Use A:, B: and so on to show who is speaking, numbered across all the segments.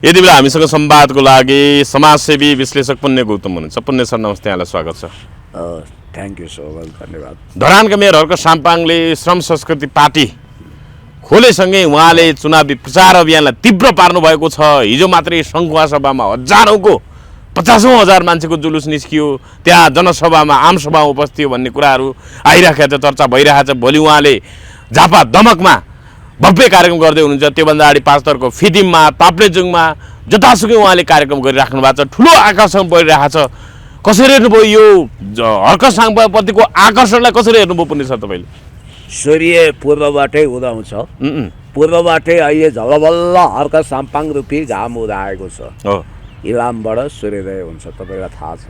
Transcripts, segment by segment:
A: यति बेला हामीसँग संवादको लागि समाजसेवी विश्लेषक पुण्य गौतम हुनुहुन्छ। पुण्य सर नमस्ते, यहाँलाई स्वागत छ।
B: थ्याङ्क यू सो मच, धन्यवाद।
A: धरानका मेयर हर्क साम्पाङले श्रम संस्कृति पार्टी खोलेसँगै उहाँले चुनावी प्रचार अभियानलाई तीव्र पार्नु भएको छ। हिजो मात्रै सङ्खुवा सभामा हजारौँको 50,000 मान्छेको जुलुस निस्कियो, त्यहाँ जनसभामा आमसभा उपस्थित भन्ने कुराहरू आइरहेको छ, चर्चा भइरहेको छ। भोलि उहाँले झापा दमकमा भव्य कार्यक्रम गर्दै हुनुहुन्छ। त्योभन्दा अगाडि पाँचथरको फिदिममा, ताप्लेजुङमा जतासुकै उहाँले कार्यक्रम गरिराख्नु भएको छ। ठुलो आकर्षण बढिरहेको छ। कसरी हेर्नुभयो यो हर्क साम्पाङप्रतिको आकर्षणलाई, कसरी हेर्नुभयो पुण्य सर तपाईँले?
B: सूर्य पूर्वबाटै उदाउँछ, पूर्वबाटै अहिले झलबल्ल हर्क साम्पाङ रूपी घाम उदाएको छ। इलामबाट सूर्योदय हुन्छ, तपाईँलाई थाहा छ।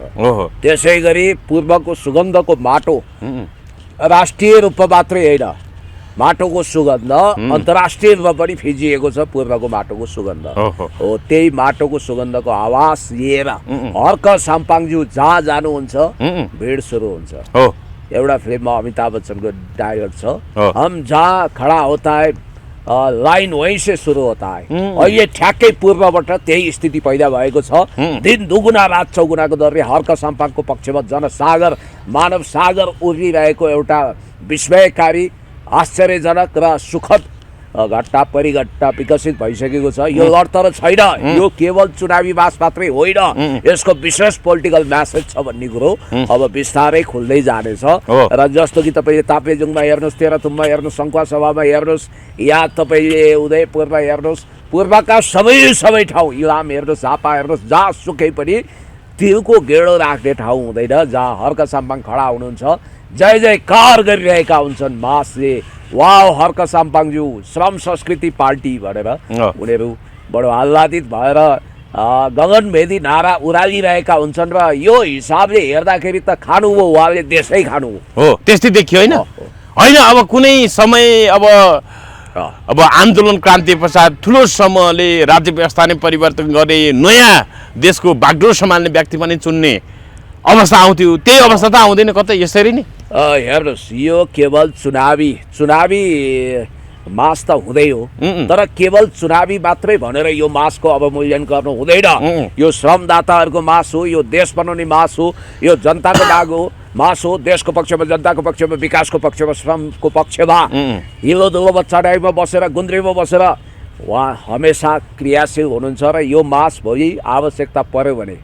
B: त्यसै गरी पूर्वको सुगन्धको माटो राष्ट्रिय रूपमा मात्रै होइन, माटोको सुगन्ध अन्तर्राष्ट्रिय रूपमा पनि फिजिएको छ। पूर्वको माटोको सुगन्ध हो, त्यही माटोको सुगन्धको आवाज लिएर हर्क साम्पाङज्यू जहाँ जानुहुन्छ भिड सुरु हुन्छ। एउटा फिल्ममा अमिताभ बच्चनको डायलग छ, हम जहाँ खडा होता है लाइन वहीं से शुरू होता है। अहिले ठ्याक्कै पूर्वबाट त्यही स्थिति पैदा भएको छ। दिन दुगुना रात चौगुनाको दरले हर्क साम्पाङको पक्षमा जनसागर, मानव सागर उर्लिरहेको एउटा विस्मयकारी, आश्चर्यजनक र सुखद घटना परिघटना विकसित भइसकेको छ। यो लडतर छैन, यो केवल चुनावी बास मात्रै होइन, यसको विशेष पोलिटिकल म्यासेज छ भन्ने कुरो अब बिस्तारै खुल्दै जानेछ। र जस्तो कि तपाईँले ताप्लेजुङमा हेर्नुहोस्, तेह्रथुममा हेर्नुहोस्, सङ्खुवा सभामा हेर्नुहोस्, या तपाईँले उदयपुरमा हेर्नुहोस्, पूर्वका सबै ठाउँ, इलाम हेर्नुहोस्, झापा हेर्नुहोस्, जहाँ सुकै पनि तिलको गेडो राख्ने ठाउँ हुँदैन जहाँ हर्क साम्पाङ खडा हुनुहुन्छ, जय जयकार गरिरहेका हुन्छन् मासले। वाउ हर्क साम्पाङज्यू श्रम संस्कृति पार्टी भनेर उनीहरू बडो आह्लादित भएर गगनभेदी नारा उरालिरहेका हुन्छन्। र यो हिसाबले हेर्दाखेरि त खानु हो, उहाँले देशै खानु
A: हो, त्यस्तै देखियो होइन? होइन, अब कुनै समय अब आन्दोलन क्रान्ति पश्चात ठुलो समूहले राज्य व्यवस्था नै परिवर्तन गर्ने, नयाँ देशको बागडोर सम्हाल्ने व्यक्ति पनि चुन्ने अवस्था आउँथ्यो। त्यही अवस्था त आउँदैन कतै यसरी नै?
B: हेर्नुहोस्, यो केवल चुनावी मास त हुँदै हो, तर केवल चुनावी मात्रै भनेर यो मासको अवमूल्यन गर्नु हुँदैन। यो श्रमदाताहरूको मास हो, यो देश बनाउने मास हो, यो जनताको माग हो, मास हो, देशको पक्षमा, जनताको पक्षमा, विकासको पक्षमा, श्रमको पक्षमा। हिलो दुलो बच्चा टाइपमा बसेर, गुन्द्रीमा बसेर उहाँ हमेसा क्रियाशील हुनुहुन्छ। र यो मास भोलि आवश्यकता पर्यो भने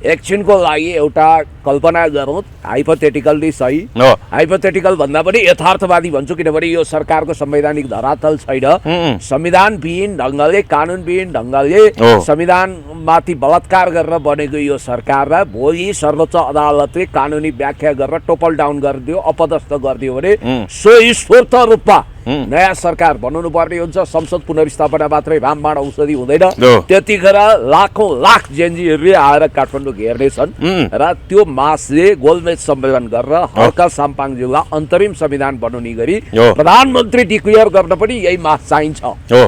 B: एकछिनको लागि एउटा कल्पना गरौँ, हाइपोथेटिकल्ली सही, हाइपोथेटिकल भन्दा पनि यथार्थवादी भन्छु, किनभने यो सरकारको संवैधानिक धरातल छैन। संविधानविहीन ढङ्गले, कानुनविहीन ढङ्गले संविधानमाथि बलात्कार गरेर बनेको यो सरकारलाई भोलि सर्वोच्च अदालतले कानुनी व्याख्या गरेर टोपल डाउन गरिदियो, अपदस्थ गरिदियो भने स्वस्फूर्त रूपमा नयाँ सरकार बनाउनु पर्ने हुन्छ। संसद पुनर्स्थापना मात्रै रामबाण औषधि हुँदैन। त्यतिखेर लाखौँ लाख जेएनजीहरूले आएर काठमाडौँ घेर्नेछन् र त्यो मासले गोलमेज सम्मेलन गरेर हर्क साम्पाङज्यूलाई अन्तरिम संविधान बनाउने गरी प्रधानमन्त्री डिक्लेयर गर्न पनि यही मास चाहिन्छ।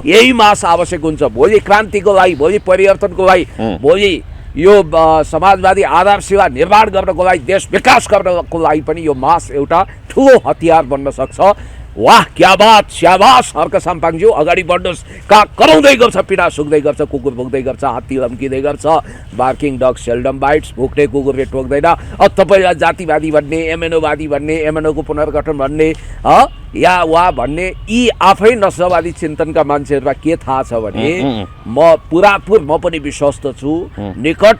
B: यही मास आवश्यक हुन्छ भोलि क्रान्तिको लागि, भोलि परिवर्तनको लागि, भोलि यो समाजवादी आधारशिला निर्माण गर्नको लागि, देश विकास गर्नको लागि पनि यो मास एउटा ठुलो हतियार बन्न सक्छ। वाह, क्या बात, स्याबास हर्क साम्पाङज्यू, अगाडि बढ्नुहोस्। कराउँदै गर्छ, पीडा सुक्दै गर्छ, कुकुर भुक्दै गर्छ, हात्ती लम्किँदै गर्छ, बार्किङ डग सेल्डम बाइट्स, भुक्ने कुकुरले टोक्दैन। तपाईँलाई जातिवादी भन्ने, एमएनओवादी भन्ने, एमएनओको पुनर्गठन भन्ने या वा भन्ने, यी आफै नस्लवादी चिन्तनका मान्छेहरूलाई के थाहा छ भने म पनि विश्वस्त छु, निकट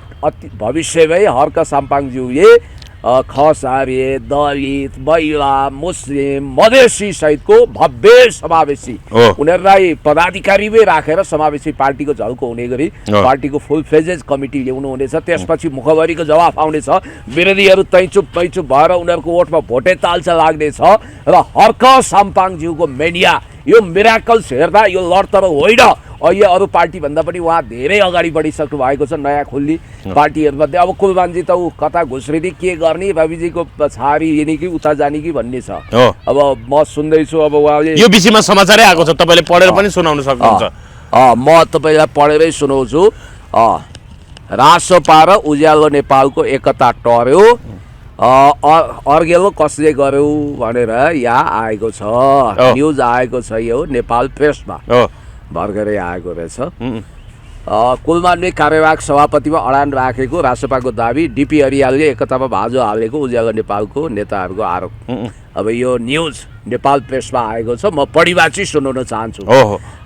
B: भविष्यमै हर्क साम्पाङज्यूले खसारे, दलित, महिला, मुस्लिम, मधेसी सहितको भव्य समावेशी उनीहरूलाई पदाधिकारीमै राखेर समावेशी पार्टीको झल्को हुने गरी पार्टीको फुल फ्लेजेज कमिटी ल्याउनु हुनेछ। त्यसपछि मुखभरिको जवाफ आउनेछ, विरोधीहरू तैचुप भएर उनीहरूको वोटमा भोटे तालचा लाग्नेछ र हर्क साम्पाङज्यूको मेनिया, यो मिराकल्स हेर्दा यो लडतर होइन। अहिले अरू पार्टीभन्दा पनि उहाँ धेरै अगाडि बढिसक्नु भएको छ नयाँ खुल्ली पार्टीहरूमध्ये। अब कुलमानजी त ऊ कता घुस्रिँदै के गर्ने, रविजीको छारी हिँड्ने कि उता जाने कि भन्ने छ। अब म सुन्दैछु, अब उहाँले
A: यो विषयमा समाचारै आएको छ, तपाईँले पढेर पनि सुनाउन सक्नुहुन्छ।
B: म तपाईँलाई पढेरै सुनाउँछु। रासोपा र उज्यालो नेपालको एकता टर्यो, अर्गेलो कसले गर्यो भनेर यहाँ आएको छ, न्युज आएको छ, यो नेपाल प्रेसमा भर्खरै आएको रहेछ। कुलमानले कार्यवाहक सभापतिमा अडान राखेको राष्ट्रपाको दाबी, डिपी अरियालले एकतामा भाँजो हालेको उज्यालो नेपालको नेताहरूको आरोप। अब यो न्युज नेपाल प्रेसमा आएको छ, म पढिवाची सुनाउन चाहन्छु।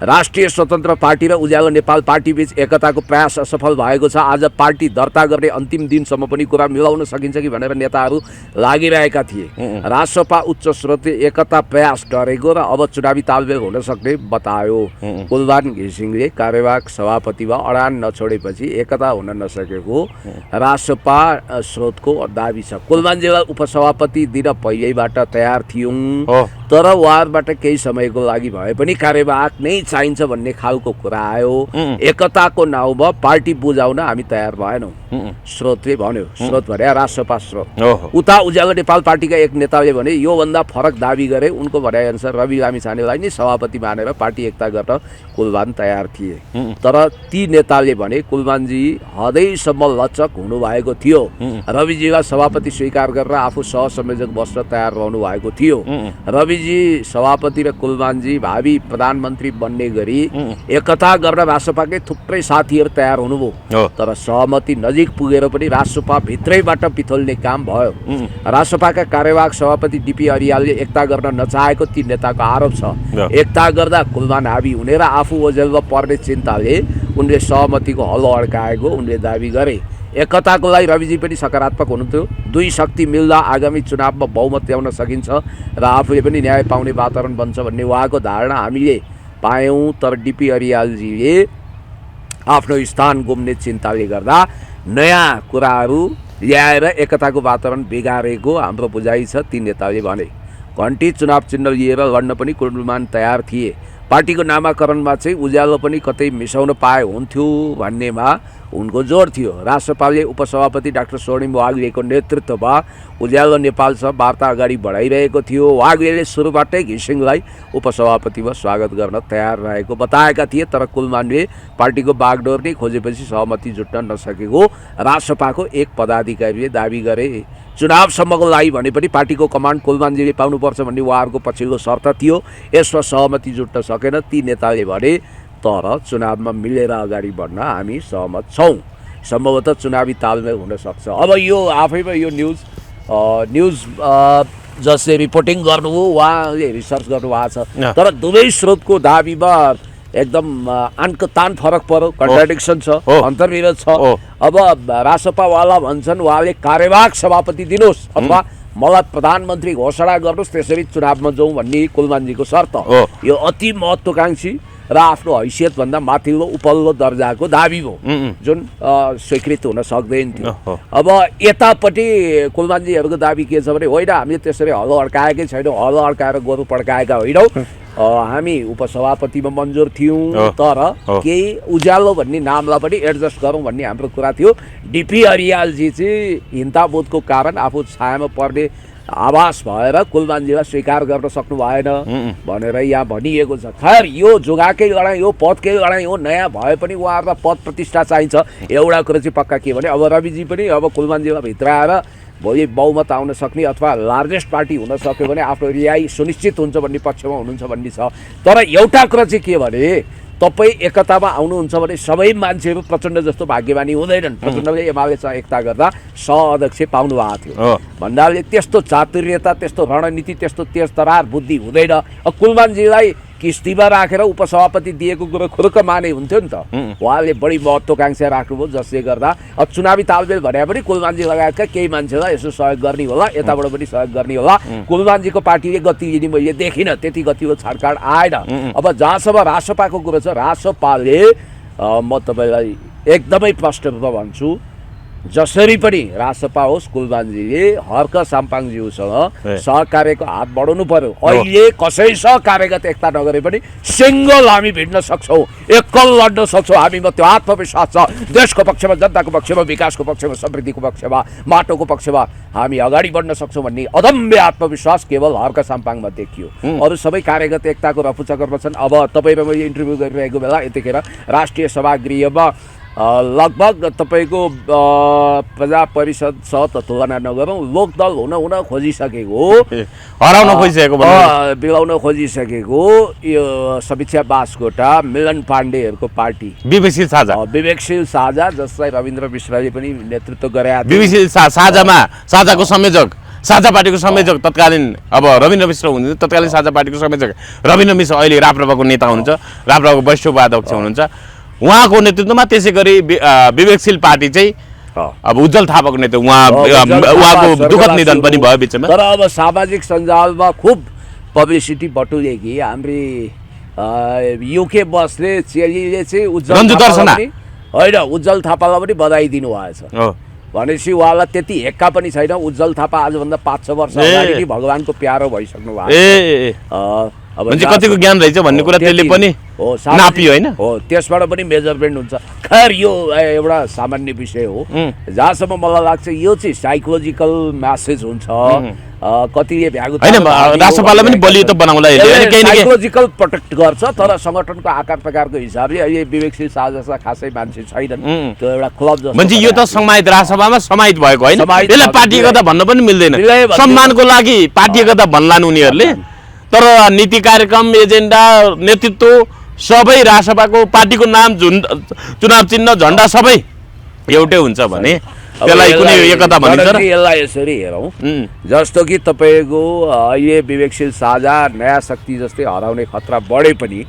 B: राष्ट्रिय स्वतन्त्र पार्टी र उज्यालो नेपाल पार्टी बीच एकताको प्रयास असफल भएको छ। आज पार्टी दर्ता गर्ने अन्तिम दिनसम्म पनि कुरा मिलाउन सकिन्छ कि भनेर नेताहरू लागिरहेका थिए। राष्ट्रपा उच्च स्रोतले एकता प्रयास डरेको र अब चुनावी तालमेल हुन सक्ने बतायो। कुलमान घिसिङले कार्यवाहक सभापतिमा अडान नछोडेपछि एकता हुन नसकेको राष्ट्रपा स्रोतको दाबी छ। कुलमानजीलाई उपसभापति दिन पहिल्यैबाट तयार थियौँ, तर उहाँबाट केही समयको लागि भए पनि कार्यवाहक नै चाहिन्छ भन्ने खालको कुरा आयो। एकताको नाउँमा पार्टी बुझाउन हामी तयार भएनौँ, स्रोतले भन्यो। स्रोत भने राष्ट्रपा स्रोत। उता उज्यालो नेपाल पार्टीका एक नेताले भने योभन्दा फरक दाबी गरे। उनको भनाइअनुसार रवि लामिछानेलाई नै सभापति मानेर पार्टी एकता गर्न कुलमान तयार थिए। तर ती नेताले भने कुलमानजी हदैसम्म लचक हुनुभएको थियो, रविजीलाई सभापति स्वीकार गरेर आफू सहसंयोजक बस्न तयार रहनु भएको थियो। रविजी सभापति र कुलमानजी भावी प्रधानमन्त्री बन्ने गरी एकता गर्न राष्ट्रपाकै थुप्रै साथीहरू तयार हुनुभयो। तर सहमति नजिक पुगेर पनि राष्ट्रपा भित्रैबाट पिथोल्ने काम भयो। राष्ट्रपाका कार्यवाहक सभापति डिपी अरियालले एकता गर्न नचाहेको ती नेताको आरोप छ। एकता गर्दा कुलमान हावी हुने र आफू ओझेलमा पर्ने चिन्ताले उनले सहमतिको हलो अड्काएको उनले दाबी गरे। एकताको लागि रविजी पनि सकारात्मक हुनुहुन्थ्यो। दुई शक्ति मिल्दा आगामी चुनावमा बहुमत ल्याउन सकिन्छ र आफूले पनि न्याय पाउने वातावरण बन्छ भन्ने उहाँको धारणा हामीले पायौँ। तर डिपी अरियालजीले आफ्नो स्थान गुम्ने चिन्ताले गर्दा नयाँ कुराहरू ल्याएर एकताको वातावरण बिगारेको हाम्रो बुझाइ छ, ती नेताले भने। घन्टी चुनाव चिन्ह लिएर लड्न पनि कुलमान तयार थिए। पार्टीको नामाकरणमा चाहिँ उज्यालो पनि कतै मिसाउन पाए हुन्थ्यो भन्नेमा उनको जोड थियो। राष्ट्रपाले उपसभापति डाक्टर स्वर्णिम वाग्लेको नेतृत्वमा उज्यालो नेपालसँग वार्ता अगाडि बढाइरहेको थियो। वाग्लेले सुरुबाटै घिसिङलाई उपसभापतिमा स्वागत गर्न तयार रहेको बताएका थिए। तर कुलमानले पार्टीको बागडोर नै खोजेपछि सहमति जुट्न नसकेको राष्ट्रपाको एक पदाधिकारीले दाबी गरे। चुनावसम्मको लागि भने पनि पार्टीको कमान्ड कुलमानजीले पाउनुपर्छ भन्ने उहाँहरूको पछिल्लो शर्त थियो। यसमा सहमति जुट्न सकेन। ती नेताले भने तर चुनावमा मिलेर अगाडि बढ्न हामी सहमत छौँ। सम्भवतः चुनावी तालमेल हुन सक्छ। अब यो आफैमा यो न्युज जसले रिपोर्टिङ गर्नुभयो उहाँले रिसर्च गर्नुभएको छ। तर दुवै स्रोतको दाबीमा एकदम आनकतान फरक पर्यो, कन्ट्राडिक्सन छ, अन्तर्विरोध छ। अब राष्ट्रपावाला भन्छन् उहाँले कार्यवाहक सभापति दिनुहोस् अथवा मलाई प्रधानमन्त्री घोषणा गर्नुहोस्, त्यसरी चुनावमा जाउँ भन्ने कुलमानजीको शर्त। यो अति महत्त्वकांक्षी र आफ्नो हैसियतभन्दा माथिल्लो उपल्लो दर्जाको दाबी हो जुन स्वीकृत हुन सक्दैन थियो। अब यतापट्टि कुलमानजीहरूको दाबी के छ भने होइन, हामीले त्यसरी हलो अड्काएकै छैनौँ, हलो अड्काएर गोरु पड्काएका होइनौँ, हामी उपसभापतिमा मन्जुर थियौँ, तर केही उज्यालो भन्ने नामलाई पनि एडजस्ट गरौँ भन्ने हाम्रो कुरा थियो। डिपी अरियालजी चाहिँ हिंताबोधको कारण आफू छायामा पर्ने आभास भएर कुलमानजीलाई स्वीकार गर्न सक्नु भएन भनेर यहाँ भनिएको छ। खैर यो जुगाकै लडाइँ हो, पदकै लडाइँ हो। नयाँ भए पनि उहाँहरूलाई पद प्रतिष्ठा चाहिन्छ। एउटा कुरा चाहिँ पक्का के भने अब रविजी पनि अब कुलमानजीलाई भित्र आएर भोलि बहुमत आउन सक्ने अथवा लार्जेस्ट पार्टी हुन सक्यो भने आफ्नो रिहाई सुनिश्चित हुन्छ भन्ने पक्षमा हुनुहुन्छ भन्ने छ। तर एउटा कुरा चाहिँ के भने तपाईँ एकतामा आउनुहुन्छ भने सबै मान्छेहरू प्रचण्ड जस्तो भाग्यमानी हुँदैनन्। प्रचण्डले एमालेसँग एकता गर्दा सहअध्यक्ष पाउनु भएको थियो भन्नाले त्यस्तो चातुर्यता, त्यस्तो रणनीति, त्यस्तो तेज तरार बुद्धि हुँदैन। कुलमानजीलाई किस्तीमा राखेर उपसभापति दिएको कुरो खुरुक्क माने हुन्थ्यो नि त। उहाँले बढी महत्त्वकांक्षा राख्नुभयो जसले गर्दा अब चुनावी तालमेल भने पनि कुलमानजी लगायतका केही मान्छेलाई यसो सहयोग गर्ने होला, यताबाट पनि सहयोग गर्ने होला। कुलमानजीको पार्टीले गति लिने मैले देखिनँ, त्यति गतिको छाडकाड आएन। अब जहाँसम्म राष्ट्रपाको कुरो छ, राष्ट्रपाले म तपाईँलाई एकदमै प्रष्ट रूपमा भन्छु, जसरी पनि राष्ट्रपा होस् कुलमानजीले हर्क साम्पाङज्यूसँग सहकार्यको हात बढाउनु पर्यो। अहिले कसै सहकार्यगत एकता नगरे पनि सिङ्गल हामी भिड्न सक्छौँ, एकल लड्न सक्छौँ। हामीमा त्यो आत्मविश्वास छ। देशको पक्षमा, जनताको पक्षमा, विकासको पक्षमा, समृद्धिको पक्षमा, माटोको पक्षमा हामी अगाडि बढ्न सक्छौँ भन्ने अदम्य आत्मविश्वास केवल हर्क साम्पाङमा देखियो। अरू सबै कार्यगत एकताको रफुचक्करमा छन्। अब तपाईँ र मैले इन्टरभ्यू गरिरहेको बेला यतिखेर राष्ट्रिय सभागृहमा लगभग तपाईँको प्रजा परिषदसँग त तुलना नगरौँ, लोकदल हुन खोजिसकेको
A: हराउन खोजिसकेको
B: बिलाउन खोजिसकेको यो समीक्षा बास्कोटा, मिलन पाण्डेहरूको पार्टी
A: विवेकशील
B: साझा, जसलाई रविन्द्र मिश्रले पनि नेतृत्व गरेका थिए।
A: विवेकशील साझाको संयोजक, साझा पार्टीको संयोजक तत्कालीन अब रविन्द्र मिश्र हुनुहुन्छ, तत्कालीन साझा पार्टीको संयोजक रविन्द्र मिश्र अहिले राप्रपाको नेता हुनुहुन्छ, राप्रपाको वरिष्ठ उपाध्यक्ष हुनुहुन्छ। उहाँको नेतृत्वमा त्यसै गरी विवेकशील पार्टी चाहिँ अब उज्जवल थापाको नेतृत्व, उहाँको दुःखद निधन पनि भयो बिचमा।
B: तर अब सामाजिक सञ्जालमा खुब पब्लिसिटी बटुले कि हाम्री युके बसले चेलीले चाहिँ उज्जवल थापालाई पनि बधाई दिनुभएछ। भनेपछि उहाँलाई त्यति हेक्का पनि छैन। उज्जवल थापा आजभन्दा 5-6 वर्ष अगाडि भगवानको प्यारो भइसक्नु भएको
A: अब कतिको ज्ञान रहेछ भन्ने कुरा त्यसले पनि नापियो हैन।
B: हो, त्यसबाट पनि मेजरमेन्ट हुन्छ। खैर यो एउटा सामान्य विषय हो। जहाँसम्म मलाई लाग्छ यो चाहिँ साइकोलोजिकल म्यासेज हुन्छ। कतिले भ्यागु
A: हैन, राष्ट्रपाललाई पनि बलियो त बनाउला यसले,
B: साइकोलोजिकल प्रोटेक्ट गर्छ। तर संगठनको आकार प्रकारको हिसाबले अहिले विवेकशील साझा खासै मान्छे छैनन्। त्यो एउटा क्लब जस्तो
A: मान्छे यो त समाहित राष्ट्रसभामा समाहित भएको हैन, यसलाई पार्टीगत भन्न पनि मिल्दैन। सम्मानको लागि पार्टीगत भन्लान् उनीहरूले, तर नीति कार्यक्रम एजेन्डा नेतृत्व सबै राष्ट्रसभाको पार्टीको नाम चुनाव चिन्ह झण्डा सबै एउटै हुन्छ भने त्यसलाई कुनै एकता भनिन्छ र?
B: यसलाई यसरी हेरौँ, जस्तो कि तपाईँको अहिले विवेकशील साझा नयाँ शक्ति जस्तै हराउने खतरा बढे पनि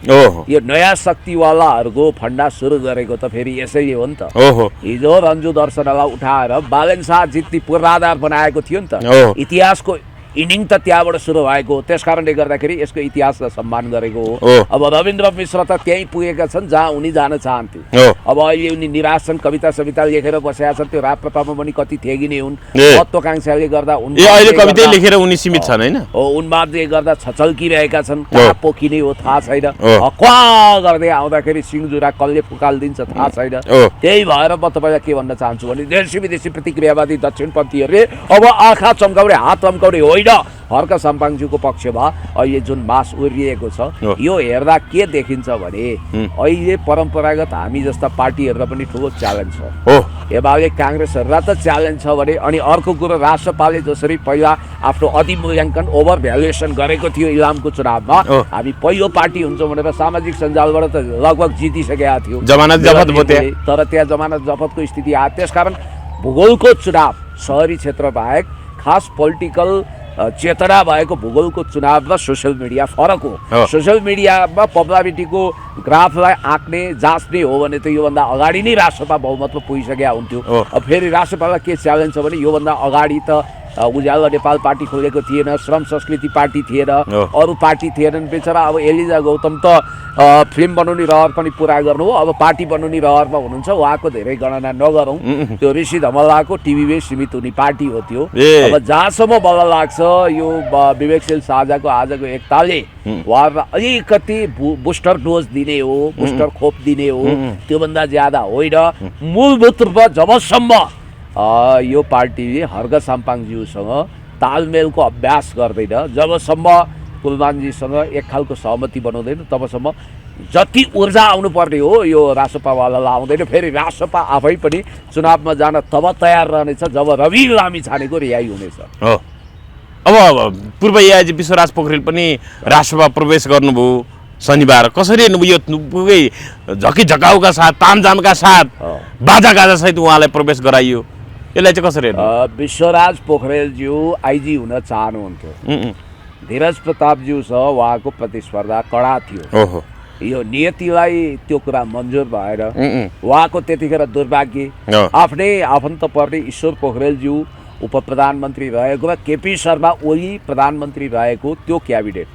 B: यो नयाँ शक्तिवालाहरूको फन्डा सुरु गरेको त फेरि यसैले हो नि त। हिजो रन्जु दर्शनलाई उठाएर बालेन शाह जित्ती पूर्वाधार बनाएको थियो नि त। इतिहासको इनिङ त त्यहाँबाट सुरु भएको हो, त्यस कारणले गर्दाखेरि यसको इतिहासलाई सम्मान गरेको हो। अब रविन्द्र मिश्र त त्यहीँ पुगेका छन् जहाँ उनी जान चाहन्थे। अब अहिले उनी निराश छन्, कविता सविता लेखेर बसेका छन्। त्यो राप्रपामा पनि कति थेगिने हुन्, महत्त्वाकांक्षाले गर्दा
A: अहिले कविता लेखेर उनी सीमित छन् हैन।
B: उन्मादले गर्दा छचल्किरहेका छन्, कहाँ पोखिने हो थाहा छैन, क्वा गर्दै आउँदाखेरि सिङजुरा कसले फुकालिदिन्छ थाहा छैन। त्यही भएर म तपाईँलाई के भन्न चाहन्छु भने देशी विदेशी प्रतिक्रियावादी दक्षिणपन्थीहरूले अब आँखा चम्काउने हात चम्काउने होइन, हर्क साम्पाङज्यूको पक्षमा अहिले जुन मास उर्लिएको छ यो हेर्दा के देखिन्छ भने अहिले परम्परागत हामी जस्ता पार्टीहरूलाई पनि ठुलो च्यालेन्ज छ। एमाले काङ्ग्रेसहरूलाई त च्यालेन्ज छ भने, अनि अर्को कुरो राष्ट्रपालले जसरी पहिला आफ्नो अधिमूल्याङ्कन ओभर भ्यालुएसन गरेको थियो इलामको चुनावमा, हामी पहिलो पार्टी हुन्छौँ भनेर सामाजिक सञ्जालबाट त लगभग जितिसकेका थियो।
A: जमानत जफत भयो,
B: तर त्यहाँ जमानत जफतको स्थिति आयो। त्यसकारण भूगोलको चुनाव शहरी क्षेत्र बाहेक खास पोलिटिकल चेतना भएको भूगोलको चुनाव र सोसियल मिडिया फरक हो। सोसियल मिडियामा पपुलारिटीको ग्राफलाई आँक्ने जाँच्ने हो भने त योभन्दा अगाडि नै राष्ट्रसभा बहुमतमा पुगिसकेका हुन्थ्यो। अब फेरि राष्ट्रसभालाई के च्यालेन्ज छ भने योभन्दा अगाडि त उज्यालो नेपाल पार्टी खोलेको थिएन, श्रम संस्कृति पार्टी थिएन, अरू पार्टी थिएनन्। बेचरा अब एलिजा गौतम त फिल्म बनाउने रहर पनि पुरा गर्नु हो, अब पार्टी बनाउने रहरमा हुनुहुन्छ। उहाँको धेरै गणना नगरौँ, त्यो ऋषि धमलाको टिभीमै सीमित हुने पार्टी हो त्यो। अब जहाँसम्म मलाई लाग्छ यो विवेकशील साझाको आजको एकताले उहाँहरूलाई अलिकति बुस्टर डोज दिने हो, बुस्टर खोप दिने हो, त्योभन्दा ज्यादा होइन। मूलभूत रूपमा जबसम्म यो पार्टीले हर्क साम्पाङज्यूसँग तालमेलको अभ्यास गर्दैन, जबसम्म कुलमानजीसँग एक खालको सहमति बनाउँदैन, तबसम्म जति ऊर्जा आउनुपर्ने हो यो राष्ट्रपावालालाई आउँदैन। फेरि राष्ट्रपा आफै पनि चुनावमा जान तब तयार रहनेछ जब रवि लामी छानेको रिहाई हुनेछ।
A: अब पूर्व एआइजी विश्वराज पोखरेल पनि राष्ट्रसभा प्रवेश गर्नुभयो शनिबार। कसरी यो पुगै झकी झकाउका साथ, तामझामका साथ, बाजा गाजा सहित उहाँलाई प्रवेश गराइयो, यसलाई चाहिँ कसरी हेर्नु?
B: विश्वराज पोखरेलज्यू आइजी हुन चाहनुहुन्थ्यो। धीरज प्रतापज्यूसँग उहाँको प्रतिस्पर्धा कडा थियो। यो नियतिलाई त्यो कुरा मन्जुर भएर उहाँको त्यतिखेर दुर्भाग्य आफ्नै आफन्त पर्ने ईश्वर पोखरेलज्यू उप प्रधानमन्त्री रहेको र केपी शर्मा ओली प्रधानमन्त्री रहेको त्यो क्याबिनेट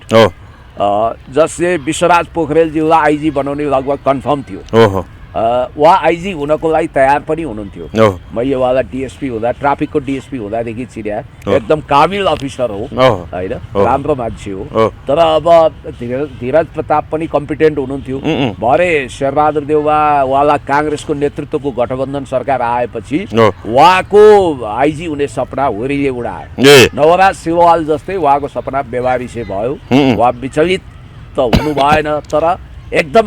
B: जसले विश्वराज पोखरेलज्यूलाई आइजी बनाउने लगभग कन्फर्म थियो। उहाँ आइजी हुनको लागि तयार पनि हुनुहुन्थ्यो। मैले उहाँलाई डिएसपी हुँदा, ट्राफिकको डिएसपी हुँदादेखि चिन्या, एकदम काबिल अफिसर हो होइन, राम्रो मान्छे हो। तर अब धीरज प्रताप पनि कम्पिटेन्ट हुनुहुन्थ्यो। भरे शेरबहादुर देउवा उहाँलाई काङ्ग्रेसको नेतृत्वको गठबन्धन सरकार आएपछि उहाँको आइजी हुने सपना होरीले उडायो। नवराज सिलवाल जस्तै उहाँको सपना बेवारिसे भयो। उहाँ विचलित त हुनु भएन, तर एकदम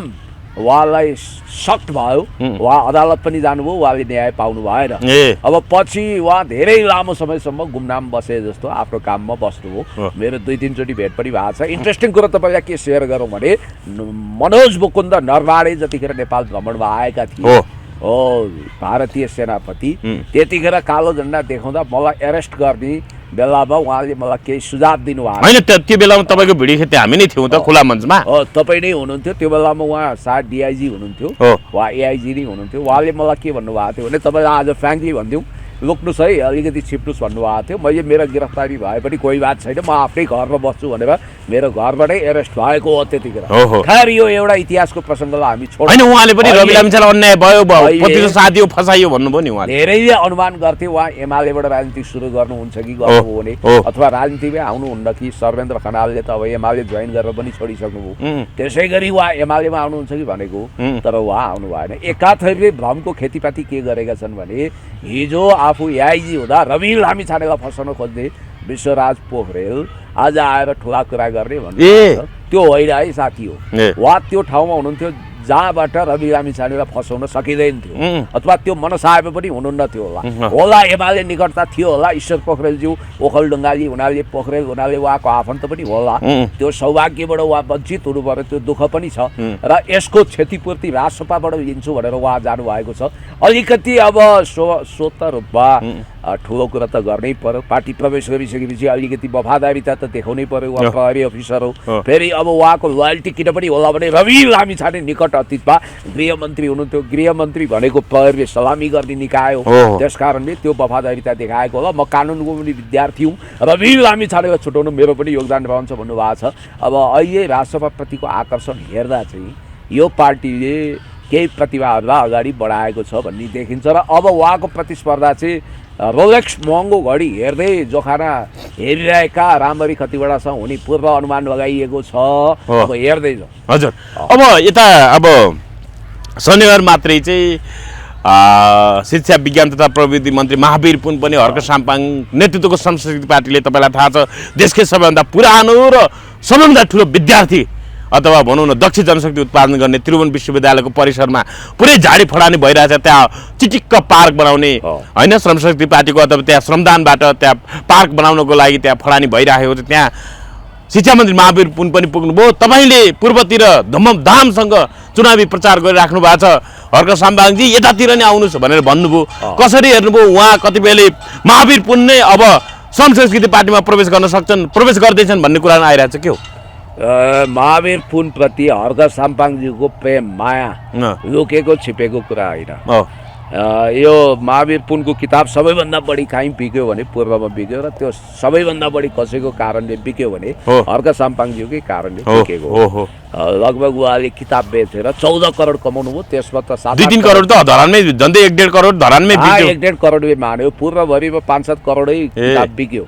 B: उहाँलाई सक्ट भयो, उहाँ अदालत पनि जानुभयो, उहाँले न्याय पाउनु भएन। अब पछि उहाँ धेरै लामो समयसम्म गुमनाम बसे जस्तो आफ्नो काममा बस्नुभयो। मेरो 2-3 चोटि भेट पनि भएको छ। इन्ट्रेस्टिङ कुरो तपाईँलाई के सेयर गरौँ भने मनोज मुकुन्द नरवाडे जतिखेर नेपाल भ्रमणमा आएका थिए, भारतीय सेनापति, त्यतिखेर कालो झन्डा देखाउँदा मलाई एरेस्ट गर्ने बेलामा उहाँले मलाई केही सुझाव दिनुभएको
A: होइन। त्यो बेलामा तपाईँको भिडियो खेते हामी नै थियौँ त खुला मञ्चमा।
B: तपाईँ नै हुनुहुन्थ्यो त्यो बेलामा, उहाँ सायद डिआइजी हुनुहुन्थ्यो, उहाँ एआइजी नै हुनुहुन्थ्यो। उहाँले मलाई के भन्नुभएको थियो भने तपाईँलाई आज फ्रेङ्कली भनिदिउँ, लुक्नुहोस् है, अलिकति छिप्नुहोस् भन्नुभएको थियो। मैले मेरो गिरफ्तारी भए पनि कोही बात छैन, म आफ्नै घरमा बस्छु भनेर मेरो घरबाटै एरेस्ट भएको हो त्यतिखेर। खैर यो एउटा इतिहासको प्रसङ्गलाई हामी छोड्छौँ।
A: होइन, उहाँले पनि रवि लामिछानेलाई अन्याय भयो, पतिको साथी हो, फसाइयो भन्नुभयो नि उहाँले।
B: धेरैले अनुमान गर्थे उहाँ एमालेबाट राजनीति सुरु गर्नुहुन्छ कि गर्नु भने, अथवा राजनीतिमै आउनुहुन्न कि सर्वेन्द्र खनालले त अब एमाले जोइन गरेर पनि छोडिसक्नुभयो, त्यसै गरी उहाँ एमालेमा आउनुहुन्छ कि भनेको, तर उहाँ आउनु भएन। एकाथैले भ्रमको खेतीपाती के गरेका छन् भने हिजो आफू एआइजी हुँदा रवि लामिछानेलाई फसाउन खोज्ने विश्वराज पोखरेल आज आएर ठुला कुरा गर्ने भन्ने त्यो होइन है साथी हो। उहाँ त्यो ठाउँमा हुनुहुन्थ्यो जहाँबाट रवि लामिछानेलाई फसाउन सकिँदैन थियो, अथवा त्यो मनसाय पनि हुनुहुन्न थियो होला एमाले निकटता थियो होला। ईश्वर पोखरेलज्यू ओखलढुङ्गाली हुनाले, पोखरेल हुनाले उहाँको आफन्त पनि होला। त्यो सौभाग्यबाट उहाँ वञ्चित हुनु पर्यो, त्यो दुःख पनि छ। र यसको क्षतिपूर्ति राजसभाबाट लिन्छु भनेर उहाँ जानुभएको छ। अलिकति अब स्वत रूपमा ठुलो कुरा त गर्नै पर्यो। पार्टी प्रवेश गरिसकेपछि अलिकति वफादारीता त देखाउनै पर्यो। उहाँ प्रहरी अफिसर हो, फेरि अब उहाँको लोयल्टी किन पनि होला भने रवि लामिछाने निकट अतीतमा गृहमन्त्री हुनुहुन्थ्यो। गृहमन्त्री भनेको प्रहरीले सलामी गर्ने निकाय हो, त्यस कारणले त्यो वफादारीता देखाएको होला। म कानुनको पनि विद्यार्थी हुँ, रवि लामिछानेलाई छुटाउनु मेरो पनि योगदान रहन्छ भन्नुभएको छ। अब अहिले राजसभाप्रतिको आकर्षण हेर्दा चाहिँ यो पार्टीले केही प्रतिभाहरूलाई अगाडि बढाएको छ भन्ने देखिन्छ। र अब उहाँको प्रतिस्पर्धा चाहिँ रोलेक्स महँगो घडी हेर्दै जोखाना हेरिरहेका राम्ररी कतिवटा हुने पूर्व अनुमान लगाइएको छ। अब हेर्दै जाउँ।
A: हजुर, अब यता अब शनिबार मात्रै चाहिँ शिक्षा विज्ञान तथा प्रविधि मन्त्री महावीर पुन पनि हर्क साम्पाङ नेतृत्वको संस्कृति पार्टीले तपाईँलाई थाहा छ देशकै सबैभन्दा पुरानो र सबैभन्दा ठुलो विद्यार्थी अथवा भनौँ न दक्ष जनशक्ति उत्पादन गर्ने त्रिभुवन विश्वविद्यालयको परिसरमा पुरै झाडी फडानी भइरहेछ। त्यहाँ चिटिक्क पार्क बनाउने होइन, श्रमशक्ति पार्टीको अथवा त्यहाँ श्रमदानबाट त्यहाँ पार्क बनाउनको लागि त्यहाँ फडानी भइरहेको छ। त्यहाँ शिक्षा मन्त्री महावीर पुन पनि पुग्नुभयो। तपाईँले पूर्वतिर धमधामसँग चुनावी प्रचार गरिराख्नु भएको छ। हर्क साम्पाङजी यतातिर नै आउनुहोस् भनेर भन्नुभयो। कसरी हेर्नुभयो उहाँ कति बेला महावीर पुन नै अब श्रम संस्कृति पार्टीमा प्रवेश गर्न सक्छन्, प्रवेश गर्दैछन् भन्ने कुरा आइरहेको छ? के हो
B: महावीर पुन प्रति हर्क साम्पाङजीको प्रेम माया लुकेको छिपेको कुरा होइन। यो महावीर पुनको किताब सबैभन्दा बढी कहीँ बिक्यो भने पूर्वमा बिक्यो, र त्यो सबैभन्दा बढी कसैको कारणले बिक्यो भने हर्क साम्पाङज्यूकै कारणले बिकेको हो। लगभग उहाँले किताब बेचेर 14 करोड कमाउनु भयो। त्यसमा त
A: 2-3 करोड त धरानमै, झन्डै 1.5 करोड धरानमै बिक्यो।
B: 1.5 करोडले मान्यो। पूर्वभरिमा 5-7 करोडै किताब बिक्यो।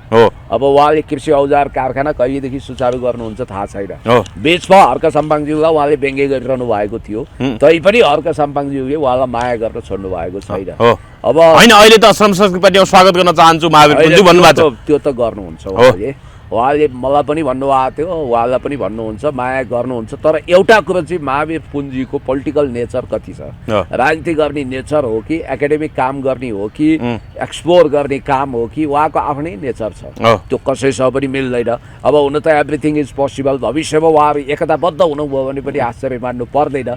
B: अब उहाँले कृषि औजार कारखाना कहिलेदेखि सुचारू गर्नुहुन्छ थाहा छैन। बीचमा हर्क साम्पाङज्यूलाई उहाँले व्यङ्ग्य गरिरहनु भएको थियो, तैपनि हर्क साम्पाङज्यूले उहाँलाई माया गरेर छोड्नु भएको छैन। अब
A: होइन, अहिले त श्रम संस्कृति पार्टीमा स्वागत गर्न चाहन्छु महावीर पुनज्यू भन्नुभएको छ।
B: त्यो त गर्नुहुन्छ उहाँले मलाई पनि भन्नुभएको थियो, उहाँलाई पनि भन्नुहुन्छ, माया गर्नुहुन्छ। तर एउटा कुरो चाहिँ महावीर पुनजीको पोलिटिकल नेचर कति छ, राजनीति गर्ने नेचर हो कि एकाडेमिक काम गर्ने हो कि एक्सप्लोर गर्ने काम हो कि उहाँको आफ्नै नेचर छ, त्यो कसैसँग पनि मिल्दैन। अब हुन त एभ्रिथिङ इज पोसिबल। भविष्यमा उहाँहरू एकताबद्ध हुनुभयो भने पनि आश्चर्य मान्नु पर्दैन।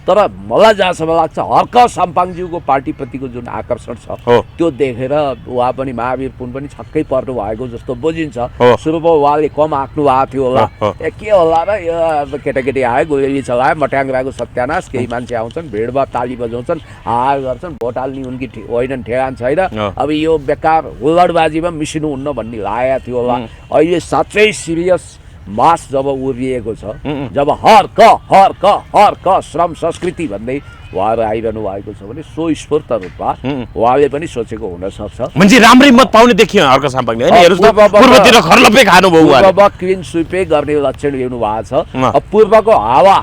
B: तर मलाई जहाँसम्म लाग्छ हर्क साम्पाङज्यूको पार्टीप्रतिको जुन आकर्षण छ त्यो देखेर उहाँ पनि महावीर पुन पनि छक्कै पर्नु भएको जस्तो बुझिन्छ। सुरुमा उहाँले कम आँक्नु भएको थियो होला, के होला र यो अब केटाकेटी आयो, गोली चलायो, मट्याङ्ग्राको सत्यानाश, केही मान्छे आउँछन्, भिडमा ताली बजाउँछन्, हार गर्छन्, भोट हाल्ने उनकी होइनन्, ठेगान छैन। अब यो बेकार हुल्लडबाजीमा मिसिनुहुन्न भन्ने लागेको थियो होला। अहिले साँच्चै सिरियस मास जब उभिएको छ, जब हर्क हर्क हर्क श्रम संस्कृति भन्दै उहाँहरू आइरहनु भएको छ भने स्वस्फूर्त रूपमा उहाँले पनि सोचेको हुनसक्छ।
A: मान्छे राम्रै मत पाउने देखियो हर्क साम्पाङले होइन? पूर्वतिर खर्लपै खानुभयो,
B: पूर्व क्लिन स्विपै गर्ने लक्षण ल्याउनु भएको छ। अब पूर्वको हावा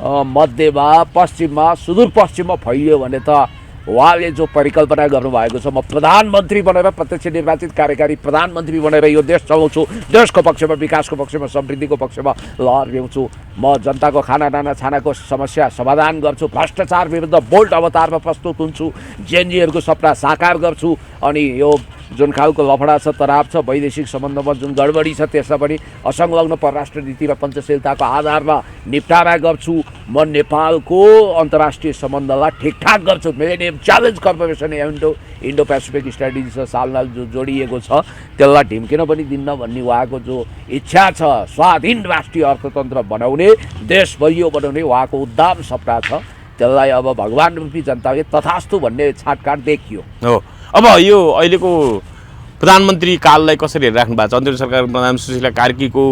B: मध्यमा, पश्चिममा, सुदूरपश्चिममा फैलियो भने त उहाँले जो परिकल्पना गर्नुभएको छ, म प्रधानमन्त्री बनेर प्रत्यक्ष निर्वाचित कार्यकारी प्रधानमन्त्री बनेर यो देश चलाउँछु, देशको पक्षमा, विकासको पक्षमा, समृद्धिको पक्षमा लहर ल्याउँछु, म जनताको खानादाना छानाको समस्या समाधान गर्छु, भ्रष्टाचार विरुद्ध बोल्ड अवतारमा प्रस्तुत हुन्छु, जेएनजीहरूको सपना साकार गर्छु, अनि यो जुन खालको लफडा छ, तनाव छ, वैदेशिक सम्बन्धमा जुन गडबडी छ त्यसमा पनि असंलग्न परराष्ट्र नीति र पञ्चशीलताको आधारमा निपटारा गर्छु, म नेपालको अन्तर्राष्ट्रिय सम्बन्धलाई ठिकठाक गर्छु, millennium challenge corporation Indo Pacific स्ट्राटेजीसँग सालनाल जो जोडिएको छ त्यसलाई ढिम्किन पनि दिन्न भन्ने उहाँको जो इच्छा छ, स्वाधीन राष्ट्रिय अर्थतन्त्र बनाउने, देश बलियो बनाउने उहाँको उद्दाम सपना छ, त्यसलाई अब भगवान् रूपी जनताले तथास्तु भन्ने छाटकाट देखियो।
A: हो, अब यो अहिलेको प्रधानमन्त्री काललाई कसरी हेरिराख्नु भएको छ? अन्तरिम सरकारको प्रधान सुशीला कार्कीको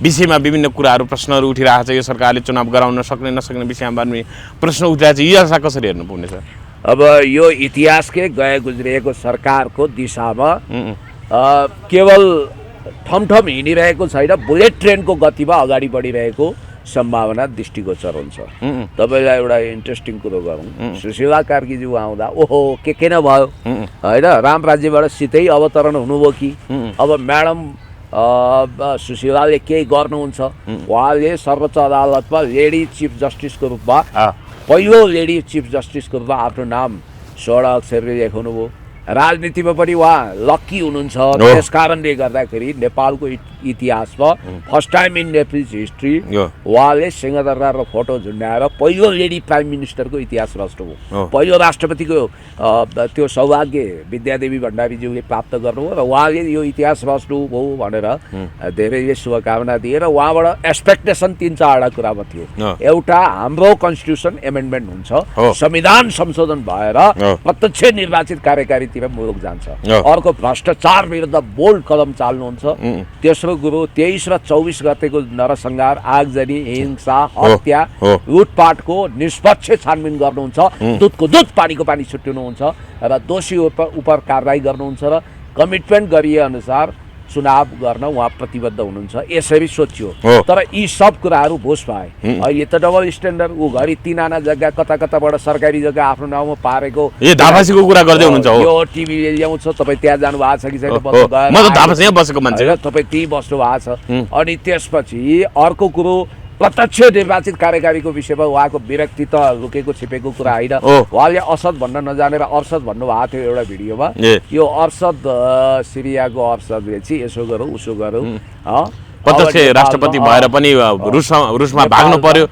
A: विषयमा विभिन्न कुराहरू, प्रश्नहरू उठिरहेको छ। यो सरकारले चुनाव गराउन सक्ने नसक्ने विषयमा प्रश्न उठिरहेको छ। यो आशा कसरी हेर्नुपर्ने छ?
B: अब यो इतिहासकै गए गुज्रिएको सरकारको दिशामा केवल ठमठम हिँडिरहेको छैन, बुलेट ट्रेनको गतिमा अगाडि बढिरहेको सम्भावना दृष्टिगोचर हुन्छ। तपाईँलाई एउटा इन्ट्रेस्टिङ कुरो गरौँ, सुशीला कार्कीज्यू आउँदा ओहो के न भयो होइन, राम राज्यबाट सिधै अवतरण हुनुभयो कि अब म्याडम सुशीलाले केही गर्नुहुन्छ? उहाँले सर्वोच्च अदालतमा लेडी चिफ जस्टिसको रूपमा, पहिलो लेडी चिफ जस्टिसको रूपमा आफ्नो नाम 16 अक्षरले लेखाउनु भयो। राजनीतिमा पनि उहाँ लक्की हुनुहुन्छ, त्यस कारणले गर्दाखेरि नेपालको इतिहासमा first time in Nepal history उहाँले सिंहदरबार र फोटो झुन्डाएर पहिलो लेडी प्राइम मिनिस्टरको इतिहास रच्नुभयो। पहिलो राष्ट्रपतिको त्यो सौभाग्य विद्यादेवी भण्डारीज्यूले प्राप्त गर्नुभयो र उहाँले यो इतिहास रच्नुभयो भनेर धेरैले शुभकामना दिए र उहाँबाट एक्सपेक्टेसन 3-4 कुरामा थियो। एउटा, हाम्रो कन्स्टिट्युसन एमेन्डमेन्ट हुन्छ, संविधान संशोधन भएर प्रत्यक्ष निर्वाचित कार्यकारीतिर मुलुक जान्छ। अर्को, भ्रष्टाचार विरुद्ध बोल्ड कदम चाल्नुहुन्छ। तेस्रो कुरो, 23 र 24 गतेको नरसंहार, आगजनी, हिंसा, हत्या, लुटपाटको निष्पक्ष छानबिन गर्नुहुन्छ, दुधको दुध पानीको पानी छुट्याउनुहुन्छ र दोषी उपर कारबाही गर्नुहुन्छ र कमिटमेन्ट गरिए अनुसार चुनाव गर्न उहाँ प्रतिबद्ध हुनुहुन्छ। यसरी सोचियो, तर यी सब कुराहरू भुस भए। अहिले त डबल स्ट्यान्डर्ड, ऊ घरि 3 आना जग्गा कता कताबाट सरकारी जग्गा आफ्नो नाउँमा पारेको
A: धापासीको कुरा गर्दै हुनुहुन्छ।
B: यो टिभीले ल्याउँछ, तपाईँ त्यहाँ जानु भएको छ कि छैन?
A: म त धापासी बसेको मान्छे,
B: तपाईँ त्यहीँ बस्नु भएको छ। अनि त्यसपछि अर्को कुरो, प्रत्यक्ष निर्वाचित कार्यकारीको विषयमा उहाँको विरक्ति त लुकेको छिपेको कुरा होइन। उहाँले असद भन्न नजानेर अरसद भन्नुभएको थियो एउटा भिडियोमा। यो अरसद सिरियाको अरसदले चाहिँ यसो गरौँ उसो गरौँ,
A: प्रत्यक्ष राष्ट्रपति भएर पनि रुसमा भाग्नु पर्यो,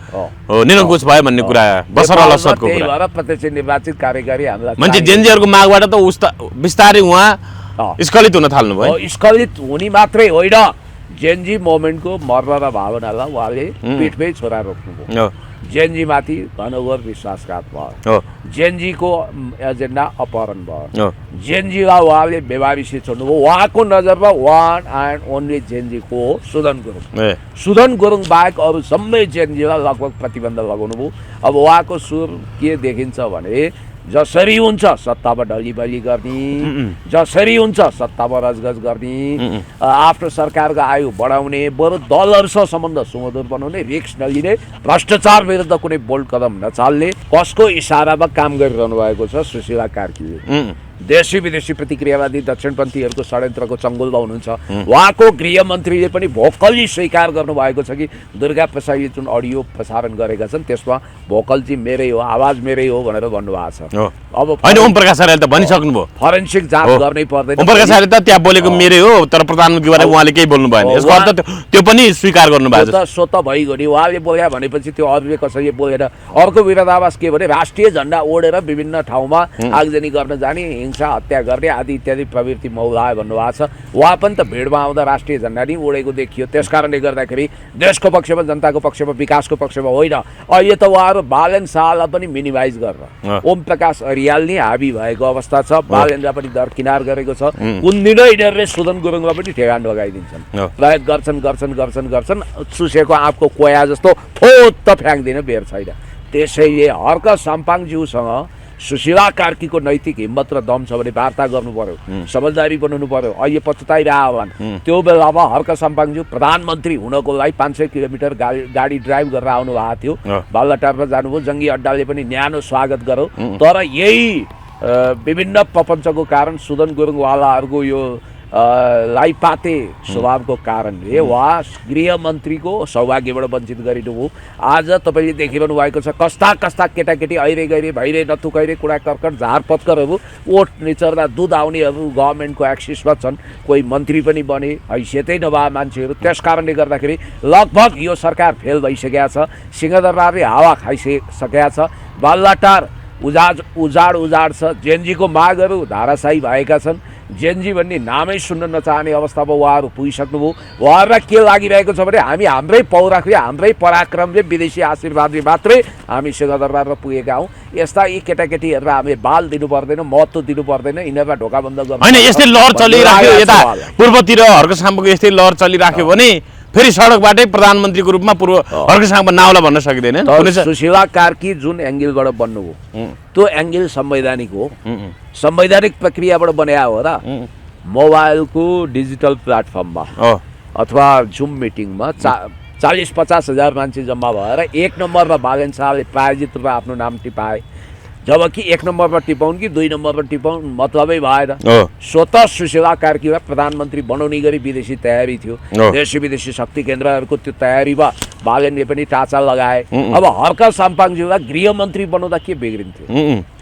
A: निरङ्कुश भयो भन्ने कुरा बसर असदको कुरा।
B: प्रत्यक्ष निर्वाचित कार्यकारी हामीलाई
A: मान्छे जेनजीहरूको मागबाट त बिस्तारै उहाँ स्खलित हुन थाल्नु भयो।
B: स्खलित हुने मात्रै होइन, जेएनजी मोमेन्टको मर्म र भावनालाई उहाँले पिठमै छोरा रोक्नुभयो। जेएनजीमाथि घनघोर विश्वासघात भयो, जेएनजीको एजेन्डा अपहरण भयो, जेएनजीलाई उहाँले बेवारिसी छोड्नुभयो। उहाँको नजरमा वान एन्ड ओन्ली जेएनजीको हो सुदन गुरुङ। सुदन गुरुङ बाहेक अरू सबै जेएनजीलाई लगभग प्रतिबन्ध लगाउनु भयो। अब उहाँको सुर के देखिन्छ भने, जसरी हुन्छ सत्तामा ढलिबली गर्ने, जसरी हुन्छ सत्तामा रजगज गर्ने, आफ्नो सरकारको आयु बढाउने, बरु दलहरूसँग सम्बन्ध सुमधुर बनाउने, रिक्स नलिने, भ्रष्टाचार विरुद्ध कुनै बोल्ड कदम नचाल्ने, कसको इसारामा काम गरिरहनु भएको छ सुशीला कार्कीले। देशी विदेशी प्रतिक्रियावादी दक्षिणपन्थीहरूको षड्यन्त्रको चङ्गुलमा हुनुहुन्छ। उहाँको गृहमन्त्रीले पनि भोकली स्वीकार गर्नुभएको छ कि दुर्गा प्रसादले जुन अडियो प्रसारण गरेका छन् त्यसमा भोकल चाहिँ मेरै हो, आवाज मेरै हो भनेर भन्नुभएको छ। अब
A: होइन, ओम प्रकाश आर्यले त भनिसक्नुभयो,
B: फरेन्सिक जाँच गर्नै पर्दैन।
A: ओम प्रकाश आर्यले त त्यहाँ बोलेको मेरै हो, तर प्रधानमन्त्रीबाट उहाँले केही बोल्नु भएन। यसको अर्थ त्यो पनि स्वीकार गर्नुभएको छ।
B: सो त भइगयो नि, उहाँले बोले भनेपछि त्यो अरूले कसैले बोलेन। अर्को विरोधाभास के भने, राष्ट्रिय झन्डा ओढेर विभिन्न ठाउँमा आगजनी गर्न जाने, हिंसा हत्या गर्ने आदि इत्यादि प्रवृत्ति मौलाए भन्नुभएको छ। उहाँ पनि त भिडमा आउँदा राष्ट्रिय झन्डा नि ओढेको देखियो। त्यस कारणले गर्दाखेरि देशको पक्षमा, जनताको पक्षमा, विकासको पक्षमा होइन। अहिले त उहाँहरू बालेन शाहलाई पनि मिनिमाइज गरेर ओम प्रकाश अरियाल नि हाबी भएको अवस्था छ। बालेनलाई पनि दरकिनार गरेको छ। कुन दिनै यिनीहरूले सुदन गुरुङलाई पनि ठेगान लगाइदिन्छन्, प्रयोग गर्छन्। सुसेको आँपको कोया जस्तो फोत फ्याँक्दिन बेर छैन। त्यसैले हर्क साम्पाङज्यूसँग सुशीला कार्कीको नैतिक हिम्मत र दम छ भने वार्ता गर्नु पर्यो, समझदारी बनाउनु पर्यो। अहिले पछुताइरह होला त्यो बेलामा हर्क साम्पाङज्यू प्रधानमन्त्री हुनको लागि 500 किलोमिटर गाडी ड्राइभ गरेर आउनु भएको थियो, बालुवाटारमा जानुभयो, जङ्गी अड्डाले पनि न्यानो स्वागत गर्यो। तर यही विभिन्न प्रपञ्चको कारण सुदन गुरुङवालाहरूको यो लाइपाते स्वभावको कारणले उहाँ गृहमन्त्रीको सौभाग्यबाट वञ्चित गरिनुभयो। आज तपाईँले देखिरहनु भएको छ कस्ता कस्ता केटाकेटी अहिले गइरे भइरे नथुकाइरे कुरा कर्कट झारपत्करहरू ओठ निचर्दा दुध आउनेहरू गभर्मेन्टको एक्सिसमा छन्, कोही मन्त्री पनि बने, हैसियतै नभए मान्छेहरू। त्यस कारणले गर्दाखेरि लगभग यो सरकार फेल भइसकेका छ, सिंहदरबारले हावा खाइसकेका छ, बालुवाटार उजाड छ, जेएनजीको मागहरू धाराशायी भएका छन्। जेएनजी भन्ने नामै सुन्न नचाहने अवस्थामा उहाँहरू पुगिसक्नुभयो। उहाँहरूलाई के लागिरहेको छ भने हामी हाम्रै पौरखले हाम्रै पराक्रमले विदेशी आशीर्वादले मात्रै हामी सिंहदरबारमा पुगेका हौँ। यस्ता यी केटाकेटीहरूलाई हामी बाल दिनु पर्दैन, महत्त्व दिनु पर्दैन, यिनीहरूलाई ढोकाबन्द गर्नु
A: होइन। यस्तै लहर चलिराख्यो यता पूर्वतिर हर्क साम्पाङको यस्तै लहर चलिराख्यो भने फेरि सडकबाटै प्रधानमन्त्रीको रूपमा पूर्व हर्क साम्पाङ नाउला भन्न सकिँदैन।
B: सुशीला कार्की जुन एङ्गलबाट बन्नुभयो त्यो एङ्गल संवैधानिक हो, संवैधानिक प्रक्रियाबाट बनाया हो र। मोबाइलको डिजिटल प्लेटफर्ममा अथवा जुम मिटिङमा 40-50 हजार मान्छे जम्मा भएर 1 नम्बरमा बालेन शाहले प्रायोजित रूपमा आफ्नो नाम टिपाए, जबकि 1 नम्बरमा टिपाउन् कि 2 नम्बरमा टिपाउन् मतलबै भएन। स्वतः सुशीला कार्कीलाई प्रधानमन्त्री बनाउने गरी विदेशी तयारी थियो, देशी विदेशी शक्ति केन्द्रहरूको त्यो तयारीमा बालेनले पनि टाँचा लगाए। अब हर्क साम्पाङज्यूलाई गृहमन्त्री बनाउँदा के बिग्रिन्थ्यो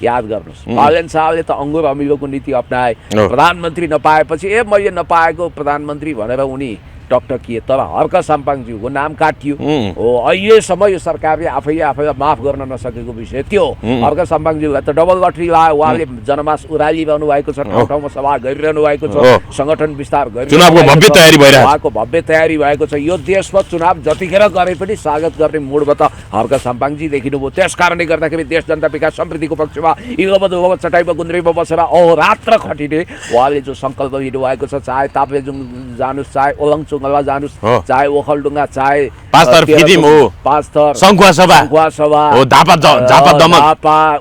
B: याद गर्नुहोस्। बालेन शाहले त अङ्गुर अमिलोको नीति अप्नाए, प्रधानमन्त्री नपाएपछि मैले नपाएको प्रधानमन्त्री भनेर उनी टकटकिए, तर हर्क साम्पाङज्यूको नाम काटियो। हो अहिलेसम्म यो सरकारले आफैलाई माफ गर्न नसकेको विषय त्यो। हर्क साम्पाङज्यूलाई त डबल लटरी लायो, उहाँले जनमास उरालिरहनु भएको छ, ठाउँ ठाउँमा सभा गरिरहनु भएको छ, सङ्गठन विस्तार उहाँको भव्य तयारी भएको छ। यो देशमा चुनाव जतिखेर गरे पनि स्वागत गर्ने मुडमा त हर्क साम्पाङजी देखिनुभयो। त्यस कारणले गर्दाखेरि देश जनता विकास समृद्धिको पक्षमा इगोबद चटाइमा गुन्द्रीमा बसेर अहोरात्र खटिने उहाँले जो सङ्कल्प लिनुभएको छ, चाहे ताप्लेजुङ जानुहोस्, चाहे ओलङचुङला जानुहोस्, चाहे ओखलडुङ्गा, चाहे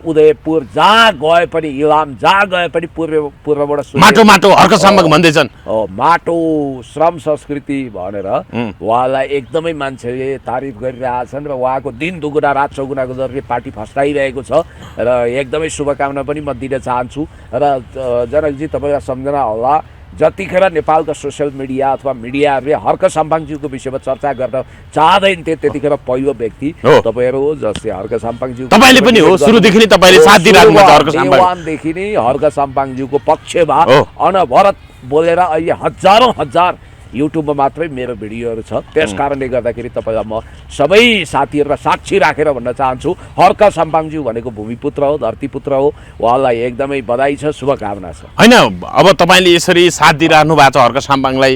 B: उदयपुर, जहाँ गए पनि इलाम, जहाँ गए पनि पूर्वबाट
A: माटो हर्क साम्पाङ भन्दैछन्।
B: माटो श्रम संस्कृति भनेर उहाँलाई एकदमै मान्छेले तारिफ गरिरहेछन् र उहाँको दिन दुगुना रात चौगुनाको दरले पार्टी फस्टाइरहेको छ र एकदमै शुभकामना पनि म दिन चाहन्छु। र जनकजी तपाईँलाई सम्झना होला जतिखेर नेपालका सोसियल मिडिया अथवा मिडियाहरूले हर्क साम्पाङज्यूको विषयमा चर्चा गर्न चाहँदैन थिए त्यतिखेर पहिलो व्यक्ति तपाईँहरू हो, जसले हर्क साम्पाङज्यू
A: तपाईँले पनि हो, सुरुदेखि नै तपाईँले साथ दिइराख्नु भएको हर्क
B: साम्पाङदेखि नै हर्क साम्पाङज्यूको पक्षमा अनवरत बोलेर अहिले हजार युट्युबमा मात्रै मेरो भिडियोहरू छ। त्यस कारणले गर्दाखेरि तपाईँलाई म सबै साथीहरूलाई साक्षी राखेर भन्न चाहन्छु, हर्क साम्पाङज्यू भनेको भूमिपुत्र हो, धरतीपुत्र हो, उहाँलाई एकदमै बधाई छ, शुभकामना छ।
A: होइन अब तपाईँले यसरी साथ दिइराख्नु भएको छ हर्क साम्पाङलाई,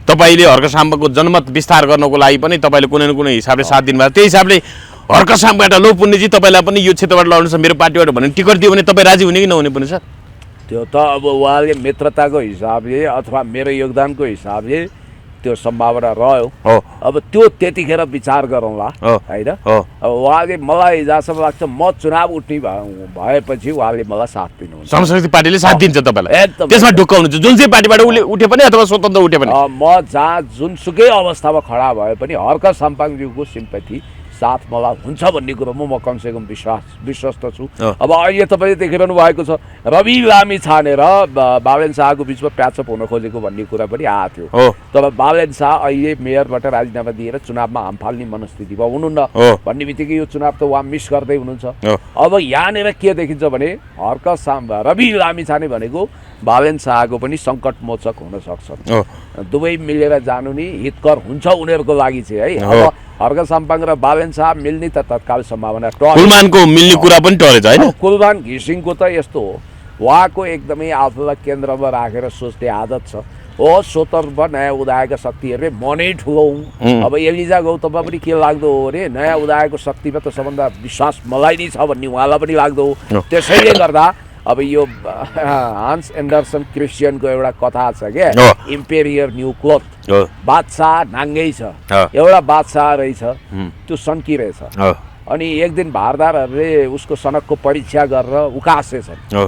A: तपाईँले हर्क साम्पाङको जनमत विस्तार गर्नको लागि पनि तपाईँले कुनै न कुनै हिसाबले साथ दिनुभएको, त्यही हिसाबले हर्क साम्पाङबाट लो पुण्यजी तपाईँलाई पनि यो क्षेत्रबाट लड्नु छ मेरो पार्टीबाट भने टिकट दियो भने तपाईँ राजी हुने कि नहुने पनि छ?
B: त्यो त अब उहाँले मित्रताको हिसाबले अथवा मेरो योगदानको हिसाबले त्यो सम्भावना रह्यो। अब त्यो त्यतिखेर विचार गरौँला होइन। अब उहाँले मलाई जहाँसम्म लाग्छ म चुनाव उठ्ने भएपछि उहाँले मलाई साथ दिनुहुन्छ,
A: संस्कृति पार्टीले साथ दिन्छ तपाईँलाई, त्यसमा ढुक्क हुनुहुन्छ जुन चाहिँ पार्टीबाट उठे पनि अथवा स्वतन्त्र उठे पनि।
B: म जहाँ जुनसुकै अवस्थामा खडा भए पनि हर्क साम्पाङज्यूको सिम्पथी साथ मलाई हुन्छ भन्ने कुरोमा म कमसेकम विश्वस्त छु। अब अहिले तपाईँले देखिरहनु भएको छ रवि लामी छानेर बालेन शाहको बिचमा प्याचअप हुन खोजेको भन्ने कुरा पनि आएको थियो, तर बालेन शाह अहिले मेयरबाट राजीनामा दिएर चुनावमा हाम फाल्ने मनस्थितिमा हुनुहुन्न भन्ने बित्तिकै यो चुनाव त उहाँ मिस गर्दै हुनुहुन्छ। अब यहाँनिर के देखिन्छ भने हर्क रवि लामी छाने भनेको बालेन शाहको पनि सङ्कटमोचक हुन सक्छ, दुवै मिलेर जानु नि हितकर हुन्छ उनीहरूको लागि चाहिँ है। अब हर्क साम्पाङ र बालेन शाह मिल्ने त तत्काल सम्भावना
A: कुलमानको मिल्ने कुरा पनि टरेछ होइन।
B: कुलमान घिसिङको त यस्तो हो, उहाँको एकदमै आफूलाई केन्द्रमा राखेर सोच्ने आदत छ। स्वतन्त्र नयाँ उदाएका शक्तिहरूले मनै ठुलो अब एलिजा गौतममा पनि के लाग्दो हो अरे नयाँ उदाएको शक्तिमा त सबभन्दा विश्वास मलाई नै छ भन्ने उहाँलाई पनि लाग्दो हो। त्यसैले गर्दा अब यो हान्स एन्डरसन क्रिस्चियनको एउटा कथा छ क्या, इम्पेरियर न्यू क्लोथ, बादशाह नाङ्गै छ, एउटा बादशाह रहेछ त्यो सन्की रहेछ, अनि एक दिन भारदारहरूले उसको सनकको परीक्षा गरेर उकासेछन्।
A: हो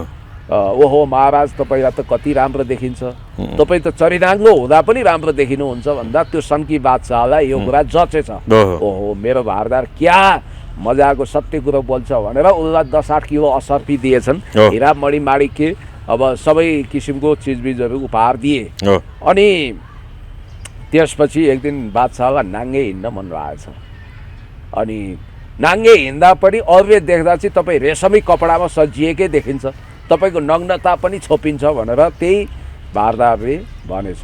B: ओहो महाराज, तपाईँलाई त कति राम्रो देखिन्छ, तपाईँ त चरिदाङ्गो हुँदा पनि राम्रो देखिनुहुन्छ भन्दा त्यो सन्की बादशाहलाई यो कुरा जचेछ। ओहो मेरो भारदार क्या मजाको सत्य कुरो बोल्छ भनेर उसलाई 10-8 किलो असर्फी दिएछन्, हिरा मणि माणिक्य, अब सबै किसिमको चिजबिजहरू उपहार दिए। अनि त्यसपछि एक दिन बादशाहलाई नाङ्गे हिँड्न मन लागेछ। अनि नाङ्गे हिँड्दा पनि अरूले देख्दा चाहिँ तपाईँ रेशमी कपडामा सजिएकै देखिन्छ, तपाईँको नग्नता पनि छोपिन्छ भनेर त्यही भारदारले भनेछ।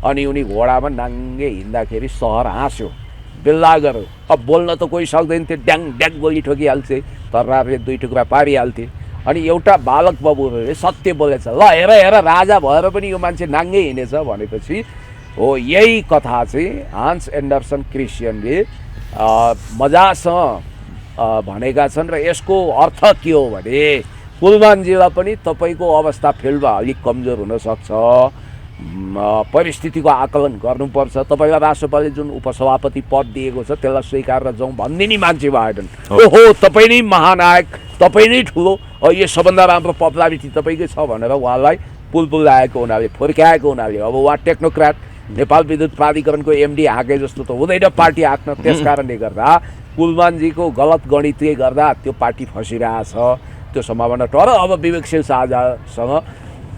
B: अनि उनी घोडामा नाङ्गे हिँड्दाखेरि सहर हाँस्यो, बिल्ला गऱ्यो। अब बोल्न त कोही सक्दैन थियो, ड्याङ ड्याङ गोली ठोकिहाल्थे, तर्रारले 2 टुक्रा पारिहाल्थे। अनि एउटा बालक बबुले सत्य बोलेछ, ल हेर हेर राजा भएर पनि यो मान्छे नाङ्गे हिँडेछ भनेपछि हो यही कथा चाहिँ हान्स एन्डरसन क्रिस्चियनले मजासँग भनेका छन्। र यसको अर्थ के हो भने कुलमानजीलाई पनि तपाईँको अवस्था फिल्डमा अलिक कमजोर हुनसक्छ, परिस्थितिको आकलन गर्नुपर्छ। तपाईँलाई राष्ट्रपतिले जुन उपसभापति पद दिएको छ त्यसलाई स्वीकारेर जाउँ भन्ने नि मान्छे भएनन्। ओहो तपाईँ नै महानायक, तपाईँ नै ठुलो, यो सबभन्दा राम्रो पपुलारिटी तपाईँकै छ भनेर उहाँलाई पुलपुल लागेको हुनाले, फुर्क्याएको हुनाले अब उहाँ टेक्नोक्राट, नेपाल विद्युत प्राधिकरणको एमडी हाके जस्तो त हुँदैन पार्टी हाँक्न। त्यस कारणले गर्दा कुलमानजीको गलत गणितले गर्दा त्यो पार्टी फसिरहेछ, त्यो सम्भावना। तर अब विवेकशील साझासँग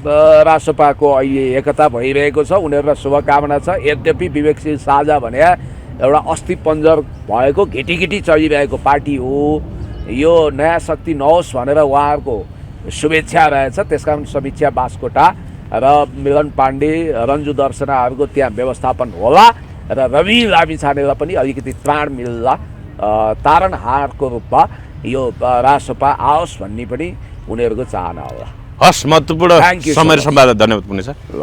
B: राष्ट्रपाको अहिले एकता भइरहेको छ, उनीहरूलाई शुभकामना छ। यद्यपि विवेकशील साझा भने एउटा अस्थिपञ्जर भएको घिटिघिटी चलिरहेको पार्टी हो, यो नयाँ शक्ति नहोस् भनेर उहाँहरूको शुभेच्छा रहेछ। त्यसकारण समीक्षा बास्कोटा र मिलन पाण्डे, रन्जु दर्शनाहरूको त्यहाँ व्यवस्थापन होला र रवि लामिछानेलाई पनि अलिकति त्राण मिल्ला, तारणहारको रूपमा यो राष्ट्रपा आओस् भन्ने पनि उनीहरूको चाहना होला।
A: हस्, महत्त्वपूर्ण समय र संवाद धन्यवाद पुग्नेछ।
B: ल